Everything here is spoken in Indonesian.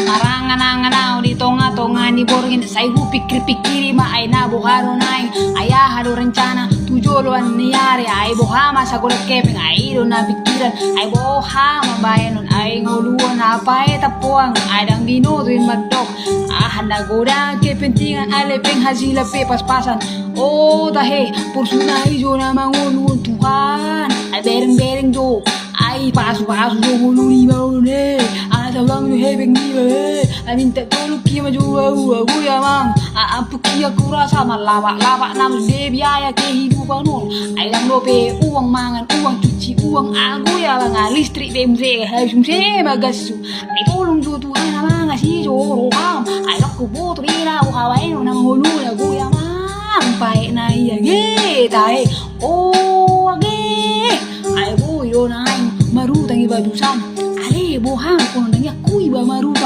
Marangan-angan di tonga-tonga ni borgin. Saya pikir-pikiri ma ay nabukado naing. Ayah hado rencana tujuluan niyari. Ay boha masa gulat kepeng. Ay do na pikiran. Ay boha mabayanon. Ay nguluan apa tapuang. Ay dang binutuin madok. Nagoda kepentingan alepeng hasil pas-pasan. Oh tahe porsuna ijo na mangunun Tuhan. Ay bereng-bereng do. Ay pasu-pasu do nguluni maune. Sabang ni hebeng ni be. Minta tolong kia maju aku ya mang. Ampu kia kurasa malawak-lawak nam de biaya kehidupan nun. Ay lang lope uang mangan, uang cuci, uang aku ya bang. Listrik demse harus se bagasu. Ay tolong jo Tuhan mang ngasih joro kam. Ay lak kubo trina uhawain nang hulu aku ya mang. Pae na iya geta oh age. Ay boy do na maru tangi badusan. Ale bohang kono nanya kui ba marutang